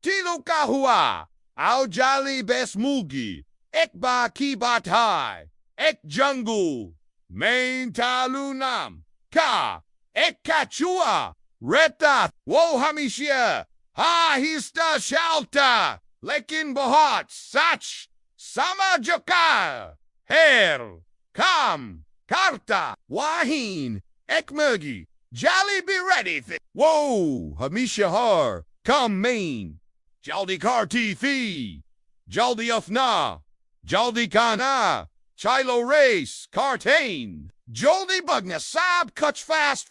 Tillu Kachhua, Jaldi Baz Murghi, ek ba ki bachay, ek jungle, main talu nam, ka, ek Kachhua, reta, wo hamisha, hista shalta, lekin soch, sama jokar, hain, kaam, karta, hain, ek Murghi, Jaldi be ready. Whoa, hamisha har, come main. Jaldi karti thi, Jaldi afna, Jaldi kana, chilo race, hain, Jaldi bugna sab kach fast,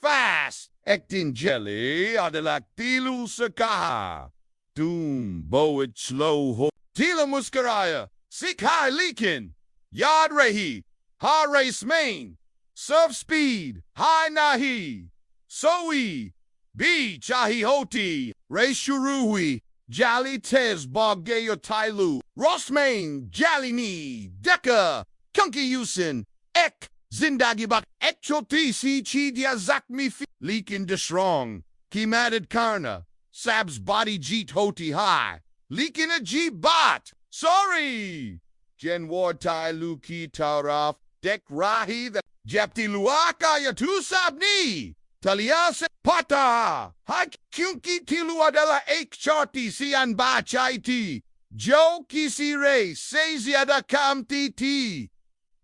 ektin jelly adalak tilu sakaha, doom boet slow ho, tila muskaraya, sikhlanay lekin, yad rehi, ha race main, surf speed, high nahi, soe, be chahiye hoti, race shuruhi, Jali tez boggeyo Tillu, Rosmain, Jali ni, Deka, Kunki Yusin, Ek, Zindagi bak, Ek choti si chidia zakmi fi, lekin de strong, ki Madad karna, sabs badi jeet hoti high, lekin a jeet bat, sorry, Jen war Tillu ki taraf, dek rahi the, Japti luaka ya tu sabni, Taliase pata, hak kyunki tilu adala ek charti sian bachay ti, jo kisi re seziada kaam ti,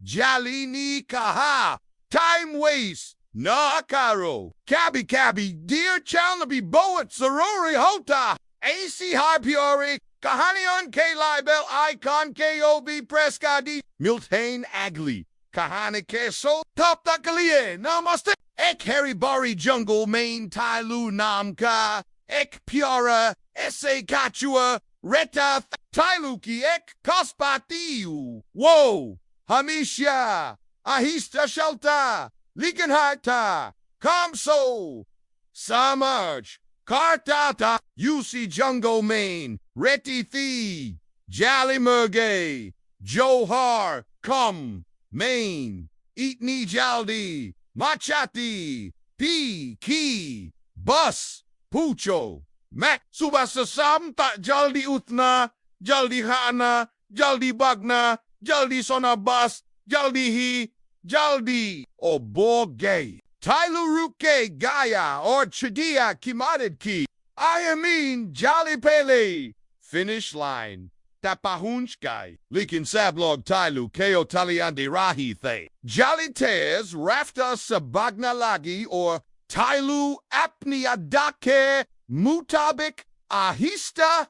jalini kaha, time waste, na akaro, kabi, dear chalnabi boat zarori hota, AC high pyari, kahani on k libel icon kob preskadi, milti agli, kahani keso, top takaliye, namaste. Ek Harry Bari jungle main Tillu namka, ek pyara, esse Kachhua, reta Tilluki ek kospatiu. Whoa, hamisha, ahista shalta, lekin harta, kamso, samarch, kartata, usi jungle main, reti thi, Jaldi Murghi, Johar, come, main, eatni jaldi, machati, ki, bus, pucho, mak, subasasam tak jaldi utna, jaldi hana, jaldi bagna, jaldi sonabas, jaldi jaldi, or borgay. Tillu ruke gaya, or chahiye ki Madad ki. I mean, Jaldi pele. Finish line. Tapahunchkai, lekin sablog Tillu keo taliandi rahi the. Jaldi tez rafta sabagna lagi or Tillu apnia dake mutabik ahista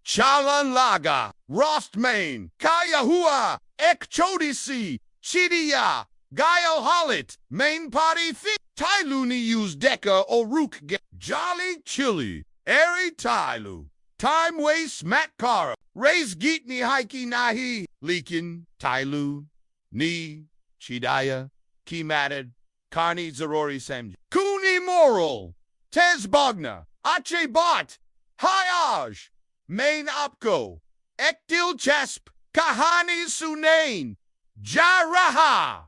chalan laga rostmain kayahua ek chodisi chidiya gayo halit main party fi Tillu ni use deka or ruk get Jaldi chili eri Tillu. Time waste mat kara, raise geetni haiki nahi, lekin, Tillu, ni, chidaya, ki Madad, karni zaroor samj. Kuni moral, tez bagna, ache bat, hayaj, main apko, ekdil chasp, kahani sunain, jaraha,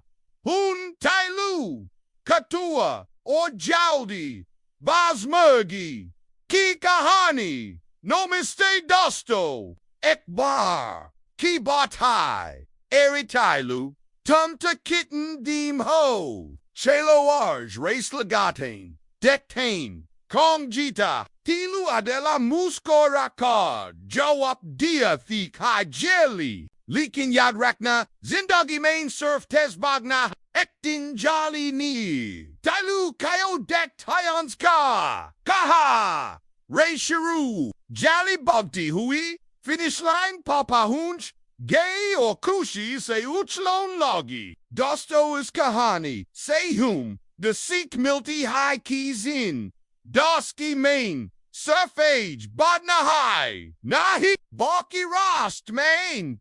hun Tillu, Kachhua, or Jaldi, Baz Murghi, ki kahani, no mistake dosto, ekbar, ki bachay, eri Tillu, tumta kitten deem ho, chelo arj race lagatain, dekhni, kong jita, Tillu adela musko rakar, jawap dia thik hai jelly, lekin yad rakna, zindagi main surf tez bagna, ektin jali ni, Tillu kayo dek tyans kaha, Ray Sharu, Jali Bugti Hui, finish line Papa Hunch, gay or kushi say uchlon logi, dosto is Kahani, say whom, the seekh milti high keys in, doski main, surf age, badna high, nahi, baki rast main,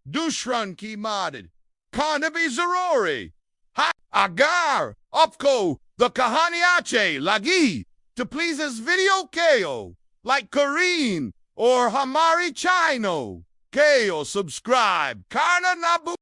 dushran ki Madad, karnabi zarori, ha, agar, upko, the Kahani ache, lagi, to please this video KO, like Korean or Hamari Chino, KO subscribe, Karna Nabu.